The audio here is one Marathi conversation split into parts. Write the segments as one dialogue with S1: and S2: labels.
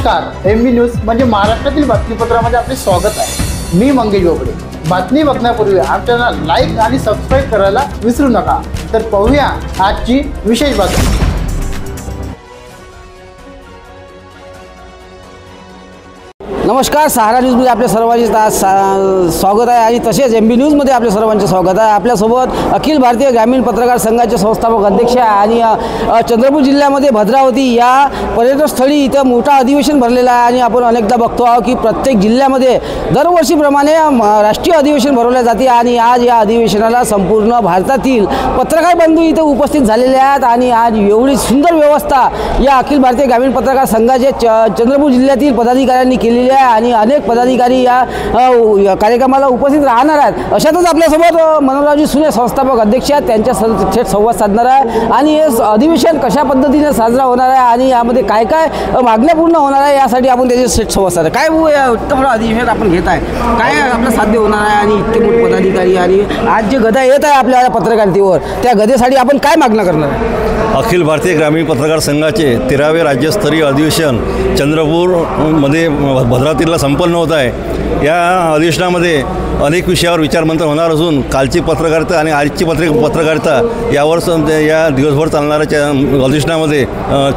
S1: नमस्कार, एमबी न्यूज म्हणजे महाराष्ट्रातील बातमीपत्रामध्ये आपले स्वागत आहे। मी मंगेश बोबडे। बातमी बघण्यापूर्वी आमच्या लाईक आणि सबस्क्राईब करायला विसरू नका। तर पाहूया आजची विशेष बातमी।
S2: नमस्कार, सहारा न्यूजमध्ये आपल्या सर्वांचे स्वागत आहे आणि तसेच एमबी न्यूजमध्ये आपल्या सर्वांचे स्वागत आहे। आपल्यासोबत अखिल भारतीय ग्रामीण पत्रकार संघाचे संस्थापक अध्यक्ष आणि चंद्रपूर जिल्ह्यामध्ये भद्रावती या पर्यटनस्थळी इथं मोठा अधिवेशन भरलेला आहे आणि आपण अनेकदा बघतो आहोत की प्रत्येक जिल्ह्यामध्ये दरवर्षीप्रमाणे राष्ट्रीय अधिवेशन भरवले जाते आणि आज या अधिवेशनाला संपूर्ण भारतातील पत्रकार बंधू इथं उपस्थित झालेले आहेत आणि आज एवढी सुंदर व्यवस्था या अखिल भारतीय ग्रामीण पत्रकार संघाचे चंद्रपूर जिल्ह्यातील पदाधिकाऱ्यांनी केलेली आहे आणि अनेक पदाधिकारी या कार्यक्रमाला उपस्थित राहणार आहेत। अशातच आपल्यासोबत मनोहररावजी सुने संस्थापक अध्यक्ष आहेत, त्यांच्या थेट संवाद साधणार आहे आणि हे अधिवेशन कशा पद्धतीने साजरा होणार आहे आणि यामध्ये काय काय मागण्या पूर्ण होणार आहे यासाठी आपण त्याचे थेट संवाद साधणार। काय इतकं मोठं अधिवेशन आपण घेत आहे, काय आपलं साध्य होणार आहे आणि इतके मोठे पदाधिकारी आणि आज जे गदा येत आहे आपल्या पत्रकारितेवर त्या गदेसाठी आपण काय मागणं करणार आहे?
S3: अखिल भारतीय ग्रामीण पत्रकार संघाचे 13वे राज्यस्तरीय अधिवेशन चंद्रपूरमध्ये भद्रावतीला संपन्न होत आहे। या अधिवेशनामध्ये अनेक विषयावर विचारमंथन होणार असून कालची पत्रकारिता आणि आजची पत्रकारिता यावर या दिवसभर चालणाऱ्या अधिवेशनामध्ये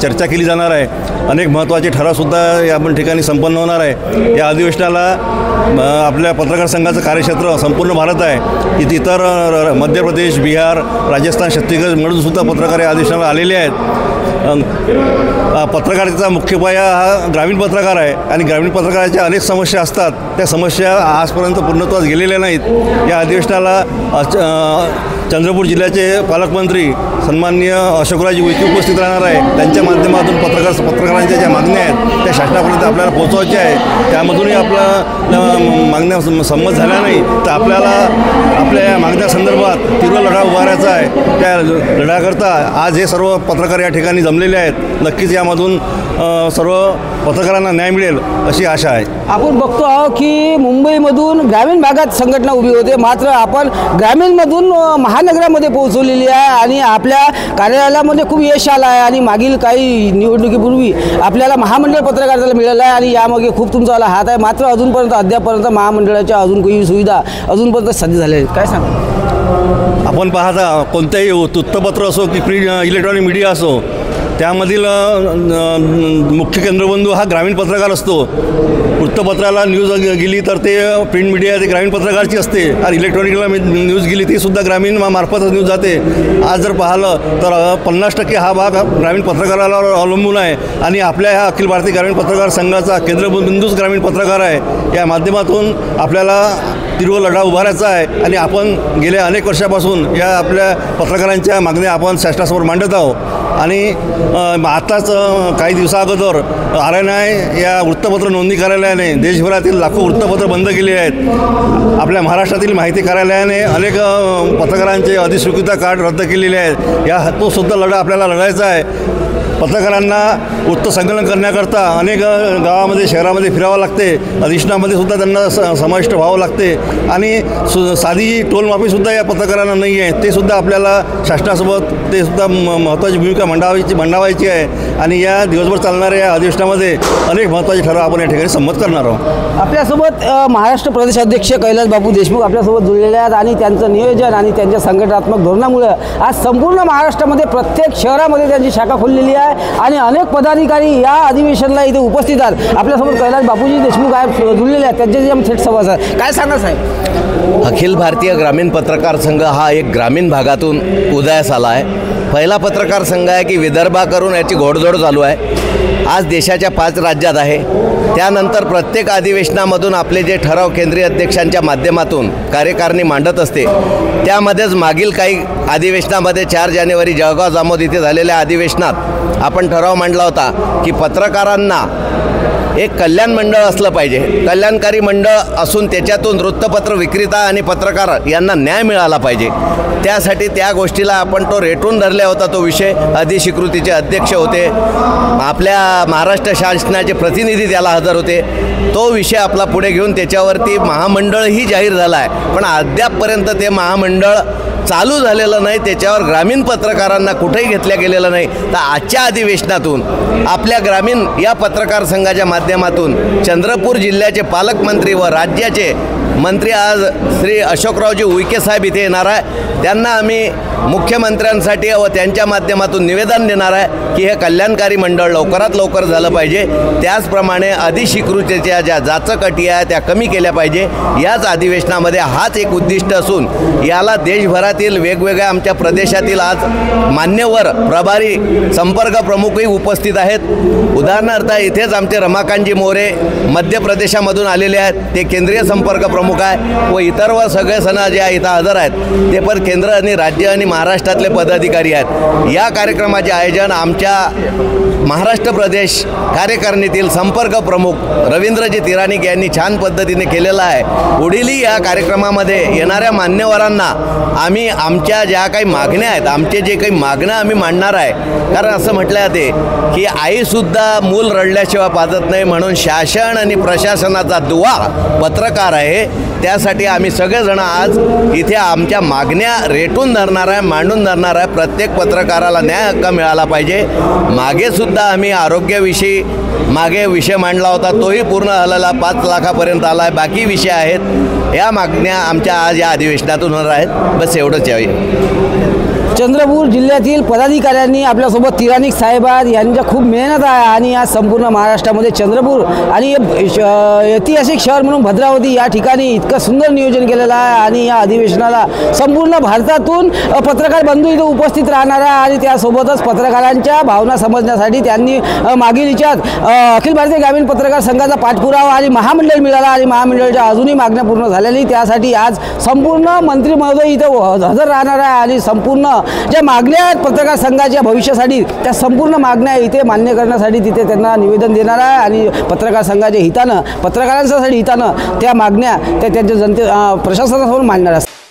S3: चर्चा केली जाणार आहे। अनेक महत्त्वाचे ठरावसुद्धा या ठिकाणी संपन्न होणार आहे। या अधिवेशनाला आपल्या पत्रकार संघाचं कार्यक्षेत्र संपूर्ण भारत आहे। इथे इतर मध्य प्रदेश, बिहार, राजस्थान, छत्तीसगड मिळूनसुद्धा पत्रकार या अधिवेशनाला आलेले आहेत। पत्रकारितेचा मुख्य पाया हा ग्रामीण पत्रकार आहे आणि ग्रामीण पत्रकाराच्या अनेक समस्या असतात, त्या समस्या आजपर्यंत पूर्णत्वास गेलेल्या नाहीत। या अधिवेशनाला चंद्रपूर जिल्ह्याचे पालकमंत्री सन्माननीय अशोकरावजी उईके उपस्थित राहणार आहे। त्यांच्या माध्यमातून पत्रकारांच्या ज्या मागण्या आहेत त्या शासनापर्यंत आपल्याला पोहोचवायच्या आहे। त्यामधूनही आपल्या मागण्या संमत झाल्या नाही तर आपल्याला आपल्या या मागण्यासंदर्भात तीव्र लढा उभारायचा आहे। त्या लढ्याकरता आज हे सर्व पत्रकार या ठिकाणी जमलेले आहेत। नक्कीच यामधून सर्व पत्रकारांना न्याय मिळेल अशी आशा आहे।
S2: आपण बघतो आहोत की मुंबईमधून ग्रामीण भागात संघटना उभी होते, मात्र आपण ग्रामीणमधून महानगरामध्ये पोहोचवलेली आहे आणि आपल्या कार्यालयामध्ये खूप यश आलं आहे आणि मागील काही निवडणुकीपूर्वी आपल्याला महामंडळ पत्रकारितेला मिळालं आहे आणि यामागे खूप तुमचा हात आहे। मात्र अजूनपर्यंत अद्यापर्यंत महामंडळाच्या अजून काही सुविधा अजूनपर्यंत साध्य झाल्या आहेत, काय सांगा?
S3: आपण पाहता कोणत्याही वृत्तपत्र असो की प्रिंट इलेक्ट्रॉनिक मीडिया असो त्यामधील मुख्य केंद्रबिंदू हा ग्रामीण पत्रकार असतो। वृत्तपत्राला न्यूज गेली तर ते प्रिंट मीडिया ते ग्रामीण पत्रकारची असते आणि इलेक्ट्रॉनिकला न्यूज गेली ती सुद्धा ग्रामीण मार्फतच न्यूज जाते। आज जर पाहिलं तर 50% हा भाग ग्रामीण पत्रकाराला अवलंबून आहे आणि आपल्या ह्या अखिल भारतीय ग्रामीण पत्रकार संघाचा केंद्रबिंदूच ग्रामीण पत्रकार आहे। या माध्यमातून आपल्याला तीव्र लढा उभारायचा आहे आणि आपण गेल्या अनेक वर्षापासून या आपल्या पत्रकारांच्या मागण्या आपण शासनासमोर मांडत आहोत आणि आताच काही दिवसाअगोदर RNI या वृत्तपत्र नोंदणी कार्यालयाने देशभरातील लाखो वृत्तपत्र बंद केली आहेत। आपल्या महाराष्ट्रातील माहिती कार्यालयाने अनेक पत्रकारांचे अधिस्वीकृत कार्ड रद्द केलेले आहेत। तो सुद्धा लढा आपल्याला लढायचा आहे। पत्रकारांना वृत्त संकलन करण्याकरता अनेक गावामध्ये शहरामध्ये फिरावं लागते, अधिवेशनामध्ये सुद्धा त्यांना समाविष्ट व्हावं लागते आणि साधी टोलमाफीसुद्धा या पत्रकारांना नाही आहे। ते सुद्धा आपल्याला शासनासोबत ते सुद्धा महत्त्वाची भूमिका मांडावायची आहे आणि या दिवसभर चालणाऱ्या या अधिवेशनामध्ये अनेक महत्त्वाचे ठराव आपण या ठिकाणी संमत करणार आहोत।
S2: आपल्यासोबत महाराष्ट्र प्रदेशाध्यक्ष कैलास बापू देशमुख आपल्यासोबत जुळलेले आहेत आणि त्यांचं नियोजन आणि त्यांच्या संघटनात्मक धोरणामुळे आज संपूर्ण महाराष्ट्रामध्ये प्रत्येक शहरामध्ये त्यांची शाखा खोललेली आहे आणि अनेक पदाधिकारी या अधिवेशनाला इथे उपस्थित आहेत। आपल्यासोबत कैलास बापूजी देशमुख आहेत जुळलेले आहेत, त्यांच्याशी थेट संवाद आहे। काय सांगा साहेब?
S4: अखिल भारतीय ग्रामीण पत्रकार संघ हा एक ग्रामीण भागातून उदयास आला आहे। पहिला पत्रकार संघ आहे की विदर्भाकडून याची घोडदौड चालू आहे। आज देशाच्या 5 राज्यात आहे। त्यानंतर प्रत्येक अधिवेशनामधून आपले जे ठराव केंद्रीय अध्यक्षांच्या माध्यमातून कार्यकारिणी मांडत असते त्यामध्येच मागील काही अधिवेशनामध्ये 4 जानेवारी जळगाव जामोद इथे झालेल्या अधिवेशनात आपण ठराव मांडला होता की पत्रकारांना एक कल्याण मंडळ असलं पाहिजे, कल्याणकारी मंडळ असून त्याच्यातून वृत्तपत्र विक्रेता आणि पत्रकार यांना न्याय मिळाला पाहिजे. त्यासाठी त्या गोष्टीला आपण तो रेटून धरला होता. तो विषय अधिस्वीकृतीचे अध्यक्ष होते, आपल्या महाराष्ट्र शासनाचे प्रतिनिधी त्याला हजर होते. तो विषय आपला पुढे घेऊन त्याच्यावरती महामंडळही जाहीर झाला आहे, पण अद्यापपर्यंत ते महामंडळ चालू झालेलं नाही. त्याच्यावर ग्रामीण पत्रकारांना कुठेही घेतल्या गेलेलं नाही. तर आजच्या अधिवेशनातून आपल्या ग्रामीण या पत्रकार संघाच्या माध्यमातून चंद्रपूर जिल्ह्याचे पालकमंत्री व राज्याचे मंत्री आज श्री अशोकरावजी उईके साहेब इथे येणार आहे. त्यांना आम्ही मुख्यमंत्र्यांसाठी व त्यांच्या माध्यमातून निवेदन देणार आहे की हे कल्याणकारी मंडळ लवकरात लवकर झालं पाहिजे. त्याचप्रमाणे अधिस्वीकृतीच्या ज्या जाचक अटी आहेत त्या कमी केल्या पाहिजे. याच अधिवेशनामध्ये हाच एक उद्दिष्ट असून याला देशभरातील वेगवेगळ्या आमच्या प्रदेशातील आज मान्यवर प्रभारी संपर्क प्रमुखही उपस्थित आहेत. उदाहरणार्थ इथेच आमचे रमाकांतजी मोरे मध्य प्रदेशामधून आलेले आहेत, ते केंद्रीय संपर्क प्रमुख आहे. व इतर व सगळे सण जे इथं हजर आहेत ते पण केंद्र आणि राज्य आणि महाराष्ट्रातले पदाधिकारी आहेत. या कार्यक्रमाचे आयोजन आमच्या महाराष्ट्र प्रदेश कार्यकारिणीतील संपर्क प्रमुख रवींद्रजी तिरानिक यांनी छान पद्धतीने केलेलं आहे. पुढीलही या कार्यक्रमामध्ये येणाऱ्या मान्यवरांना आम्ही आमच्या ज्या काही मागण्या आहेत, आमचे जे काही मागण्या आम्ही मांडणार आहे. कारण असं म्हटलं जाते की आईसुद्धा मूल रडल्याशिवाय पाजत नाही, म्हणून शासन आणि प्रशासनाचा दुवा पत्रकार आहे. त्यासाठी आम्ही सगळेजण आज इथे आमच्या मागण्या रेटून धरणार आहे, मांडून धरणार आहे. प्रत्येक पत्रकाराला न्याय हक्क मिळाला पाहिजे. मागेसुद्धा आम्ही आरोग्याविषयी मागे विषय मांडला होता, तोही पूर्ण झालेला 5 लाखापर्यंत आला आहे. बाकी विषय आहेत, या मागण्या आमच्या आज या अधिवेशनातून होणार आहेत. बस एवढंच यावे.
S2: चंद्रपूर जिल्ह्यातील पदाधिकाऱ्यांनी आपल्यासोबत तिरानिक साहेब आहेत. यांच्या खूप मेहनत आहे आणि आज संपूर्ण महाराष्ट्रामध्ये चंद्रपूर आणि ऐतिहासिक शहर म्हणून भद्रावती या ठिकाणी इतकं सुंदर नियोजन केलेलं आहे. आणि या अधिवेशनाला संपूर्ण भारतातून पत्रकार बंधू इथं उपस्थित राहणार आहे. आणि त्यासोबतच पत्रकारांच्या भावना समजण्यासाठी त्यांनी मागील याच्यात अखिल भारतीय ग्रामीण पत्रकार संघाचा पाठपुरावा आणि महामंडळ मिळाला आणि महामंडळाच्या अजूनही मागण्या पूर्ण झालेली. त्यासाठी आज संपूर्ण मंत्री महोदय इथं हजर राहणार आहे आणि संपूर्ण ज्या मागण्या आहेत पत्रकार संघाच्या भविष्यासाठी त्या संपूर्ण मागण्या इथे मान्य करण्यासाठी तिथे त्यांना निवेदन देणार आहे. आणि पत्रकार संघाच्या हितानं पत्रकारांसाठी हितानं त्या मागण्या त्या त्यांच्या प्रशासनासमोर मांडणार असतात.